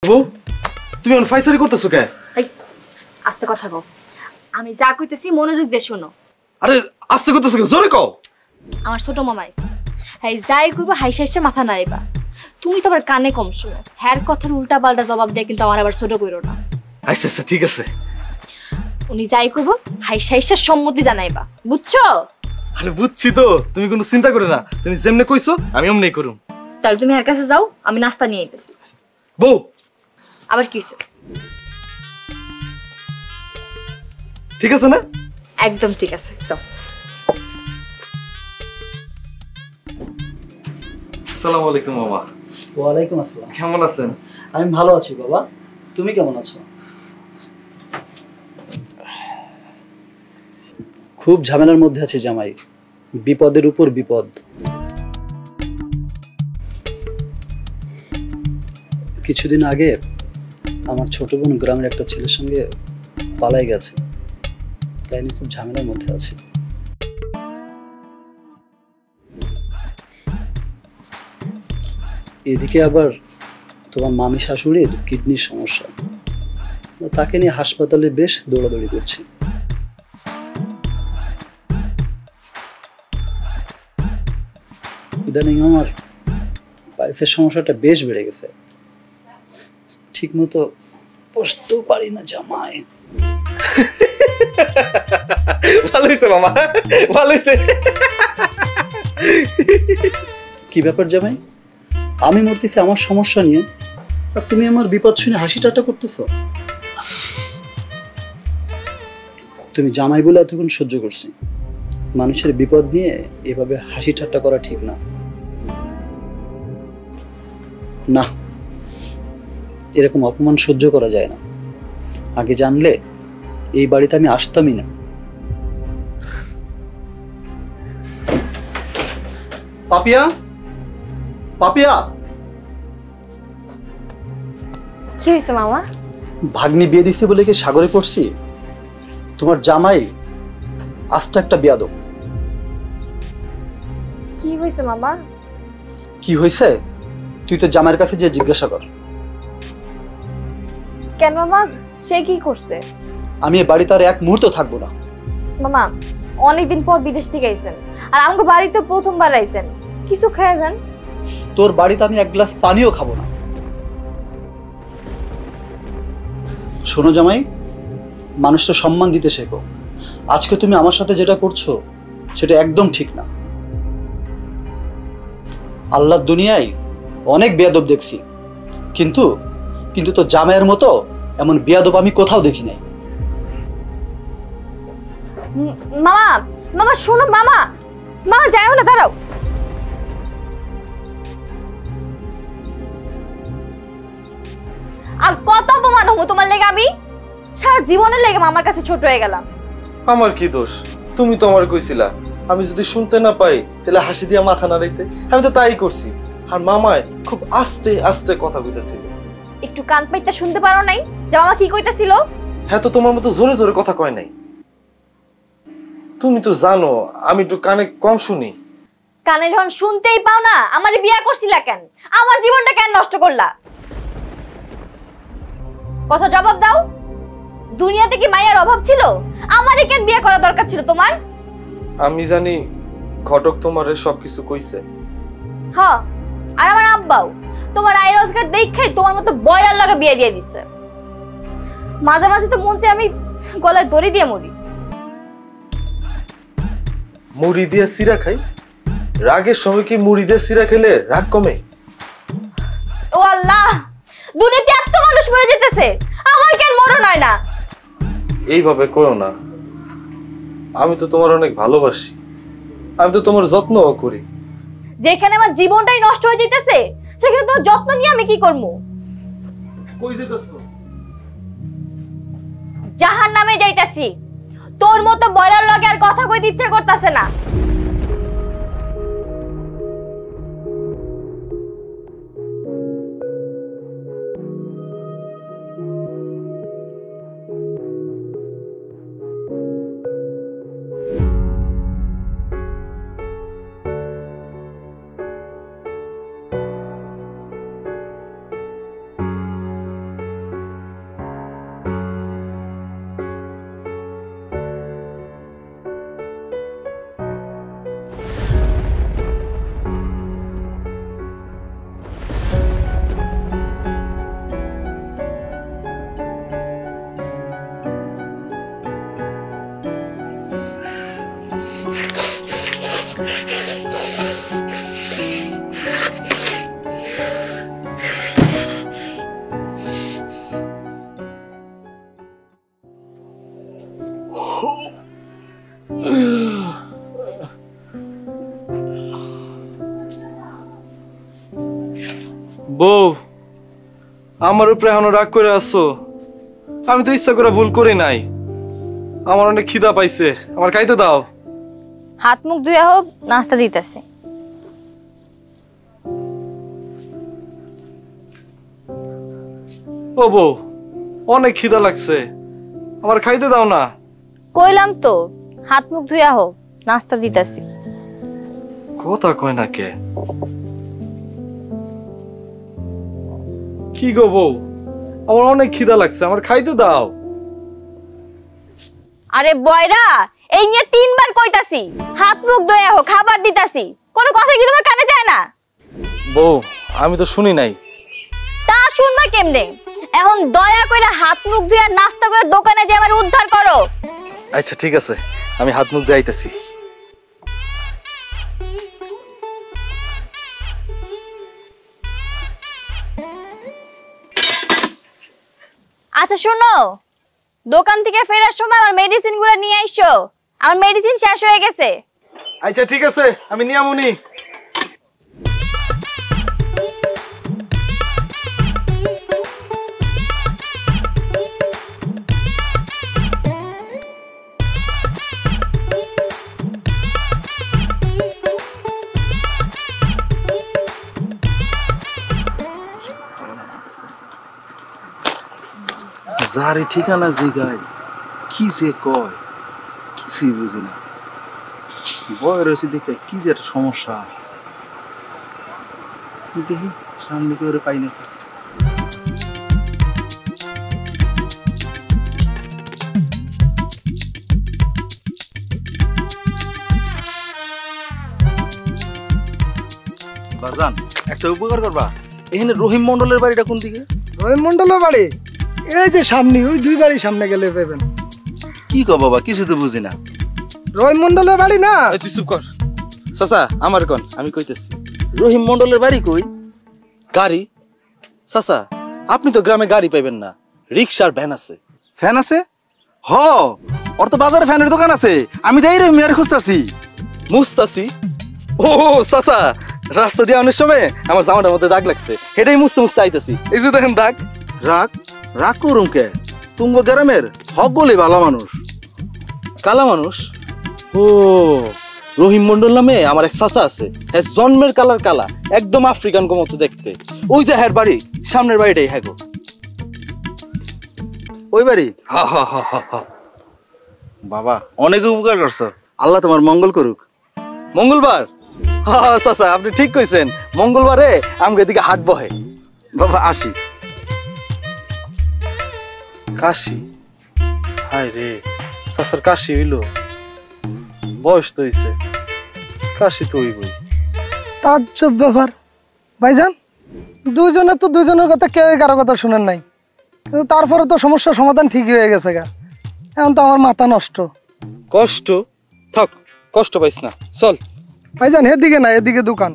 বউ তুমি এখন ফাইসারি করতেছো কে? এই আস্তে কথা কও। আমি যা কইতেছি মনোযোগ দিয়ে শোনো। আরে আস্তে করতেছো কে? জোরে কও। আমার ছোট মামা আইছে। হ্যাঁ যাই কইবা হাইসা হাইসা মাথা নাড়াইবা। তুমি তো আবার কানে কম শোনো। হ্যার কথার উল্টা পাল্টা জবাব দিয়ে কিন্তু আমার আবার ছোট কইরো না। আচ্ছা আচ্ছা ঠিক আছে। উনি যাই কইব হাইসা হাইসা সম্মতি জানাইবা, বুঝছো? আরে বুঝছি তো, তুমি কোনো চিন্তা করে না, তুমি যেমনে কইছো আমি অমনেই করুম। তাহলে তুমি এর কাছে যাও, আমি নাস্তা নিয়ে আইতেছি। বউ আবার কি হইছে? ঠিক আছে না? একদম ঠিক আছে, যাও। আসসালামু আলাইকুম মামা। ওয়ালাইকুম আসসালাম। কেমন আছেন? আমি ভালো আছি বাবা, তুমি কেমন আছো? খুব ঝামেলার মধ্যে আছি জামাই, বিপদের উপর বিপদ। কিছুদিন আগে আমার ছোট বোন গ্রামের একটা ছেলের সঙ্গে পালাই গেছে, তাই নিয়ে খুব ঝামেলার মধ্যে আছি। এদিকে আবার তোমার মামি শাশুড়ির কিডনির সমস্যা, তাকে নিয়ে হাসপাতালে বেশ দৌড়াদৌড়ি করছি। ইদানিং আমার পাইলসের সমস্যাটা বেশ বেড়ে গেছে, ঠিক মতো বসতেও পারি না জামাই। ভালো হয়েছে মামা, ভালো হয়েছে। কি ব্যাপার জামাই, আমি মরতেছি আমার সমস্যা নিয়ে, আর তুমি আমার বিপদ শুনে হাসি ঠাট্টা করতেছো? তুমি জামাই বলে এতক্ষণ সহ্য করছি, মানুষের বিপদ নিয়ে এভাবে হাসি ঠাট্টা করা ঠিক না। না, এরকম অপমান সহ্য করা যায় না। আগে জানলে এই বাড়িতে আমি আসতামই না। পাপিয়া, পাপিয়া। কি হইছে মামা? ভাগ্নি বিয়ে দিছে বলে কি সাগরে পড়ছি? তোমার জামাই আস্ত একটা বেয়াদব। কি হইছে মামা? কি হয়েছে তুই তো জামাইয়ের কাছে যে জিজ্ঞাসা কর। কেন মামা, সে কি করছে? আমি এই বাড়িতে আর এক মুহূর্ত থাকবো না। মামা অনেকদিন পর বিদেশ থেকে আইছেন, আর আমাকে বাড়িতে প্রথমবার আইছেন, কিছু খেয়ে যান। তোর বাড়িতে আমি এক গ্লাস পানিও খাবো না। শোনো জামাই, মানুষটা সম্মান দিতে শেখো। আজকে তুমি আমার সাথে যেটা করছো সেটা একদম ঠিক না। আল্লাহর দুনিয়ায় অনেক বেয়াদব দেখছি, কিন্তু কিন্তু তো জামাইয়ের মতো এমন বেয়াদব আমি কোথাও দেখি নাই। মামা, মামা শোনো, মামা মামা যাও না, দাঁড়াও। আর কত অপমান হবো তোমার লেগে? আমি সারা জীবনের লেগে মামার কাছে ছোট হয়ে গেলাম। আমার কি দোষ? তুমি তো আমার কইছিলা আমি যদি শুনতে না পাই তাহলে হাসি দিয়া মাথা নাড়াইতে, আমি তো তাই করছি। আর মামায় খুব আস্তে আস্তে কথা কইতেছিল। একটু কান পাইতে শুনতে পারো নাই যে মামা কি কইতাছিল? হ্যাঁ তো তোমার মতো জোরে জোরে কথা কয় নাই। তুমি তো জানো আমি একটু কানে কম শুনি। কানে যখন শুনতেই পাও না, আমারে বিয়া করছিলা কেন? আমার জীবনটা কেন নষ্ট করলা? কথা জবাব দাও। দুনিয়াতে কি মায়ের অভাব ছিল? আমারই কেন বিয়ে করা দরকার ছিল তোমার? আমি জানি ঘটক তোমারে সবকিছু কইছে। হ্যাঁ, আর আমার আব্বাও তোমার আয় রোজগার দেখাই তোমার মতো বয়লার লগে বিয়ে দিয়ে দিছে। মাঝে মাঝে তো মন চায় আমি গলায় দড়ি দিয়ে মরি। মুড়ি দিয়ে সিরা খাই? রাগের সময় কি মুড়ি দিয়ে সিরা খেলে রাগ কমে? ও আল্লাহ, দুনিয়াতে এত মানুষ মরে যেতেছে, আমার কেন মরণ হয় না? এইভাবে কইও না। আমি তো তোমার অনেক ভালোবাসি, আমি তো তোমার যত্নও করি। যেখানে আমার জীবনটাই নষ্ট হয়ে যেতেছে সেখানে তোমার যত্ন নিয়ে আমি কি করবো? কই যেতেছো? জাহান্নামে যাইতাছি। তোর মতো বয়লার লগে আর কথা কইতে ইচ্ছে করতেছে না। আমার উপরে এখনো রাগ করে আসছো? আমি তো ইচ্ছা করে ভুল করি নাই। আমার অনেক খিদা পাইছে, আমার খাইতে দাও। হাত মুখ ধুয়ে হোক, নাস্তা দিতেছে। ও বউ, অনেক খিদা লাগছে, আমার খাইতে দাও না। কইলাম তো হাত মুখ ধুয়ে হোক, নাস্তা দিতেছি। কথা কয় না কে? কি গো বউ, আমার অনেক খিদা লাগছে, আমার খাইতে দাও। আরে বয়রা, এই নিয়ে 3 বার কইতাছি হাত মুখ ধুয়ে হোক, খাবার দিতাছি, কোনো কথা কি তোমার কানে যায় না? বউ, আমি তো শুনি নাই। তা শুনবা কেমনে? এখন দয়া করে হাত মুখ ধুয়ে নাস্তা করে দোকানে যে আমার উদ্ধার করো। আচ্ছা ঠিক আছে, আমি হাত মুখ দিয়ে আইতাছি। আচ্ছা শোনো, দোকান থেকে ফেরার সময় আমার মেডিসিন গুলো নিয়ে আইসো, আমার মেডিসিন শেষ হয়ে গেছে। আচ্ছা ঠিক আছে, আমি নিয়ে আমুনি। যারে ঠিকানা জিগায় কি যে কয় কিছুই বুঝি না। বয় রয়েছে দেখে কি যে একটা সমস্যা। দেখি সামনে করে পাই না। বাজান, একটা উপকার করবা, এখানে রহিম মন্ডলের বাড়িটা কোন দিকে? রহিম মন্ডলের বাড়ি এই যে সামনে, ওই 2 বাড়ি সামনে গেলে পাবেন। কি কো বাবা, কিছু তো বুঝি না। রহিম মন্ডলের বাড়ি না? তুই চুপ কর চাচা, আমার কোন আমি কইতেছি। রহিম মন্ডলের বাড়ি কই? গাড়ি? চাচা, আপনি তো গ্রামে গাড়ি পাইবেন না, রিক্সার ভ্যান আছে। ফ্যান আছে? হ, ওর তো বাজারে ফ্যানের দোকান আছে, আমি তাই রহিম মিয়ার খুঁজতাছি। মুস্তাসি? ও চাচা, রাস্তা দিয়ে অনেক সময় আমার জামাটার মধ্যে দাগ লাগছে, এটাই মুছতে মুছতে আইতাছি। এই যে দেখেন দাগ। রাগ রাগ করুম কে? তুঙ্গ গ্রামের হক বলে ভালো মানুষ। কালা মানুষ? ও, রহিম মন্ডল নামে আমার এক চাচা আছে, হ্যাঁ জন্মের কালার কালা, একদম আফ্রিকান গো মতো দেখতে। ওই যে হ্যার বাড়ি, সামনের বাড়িটাই হ্যাঁ গো। ওই বাড়ি? হা হা হা হা হা। বাবা, অনেক উপকার করছো, আল্লাহ তোমার মঙ্গল করুক। মঙ্গলবার? হা হা চাচা, আপনি ঠিক কইছেন, মঙ্গলবারে আমাকে এদিকে হাট বহে। বাবা আসি। কাশি? হায় রে, চাচার কাশি হইলো? বয়স তো হইছে, কাশি তো হইবই। তাজ্জব ব্যাপার ভাইজান, দুইজনে তো দুইজনের কথা কেউই কারো কথা শুনেন নাই, কিন্তু তারপরে তো সমস্যার সমাধান ঠিকই হয়ে গেছে গা। এখন তো আমার মাথা নষ্ট। কষ্ট? থাক, কষ্ট পাইস না, চল। ভাইজান এদিকে না, এদিকে দোকান।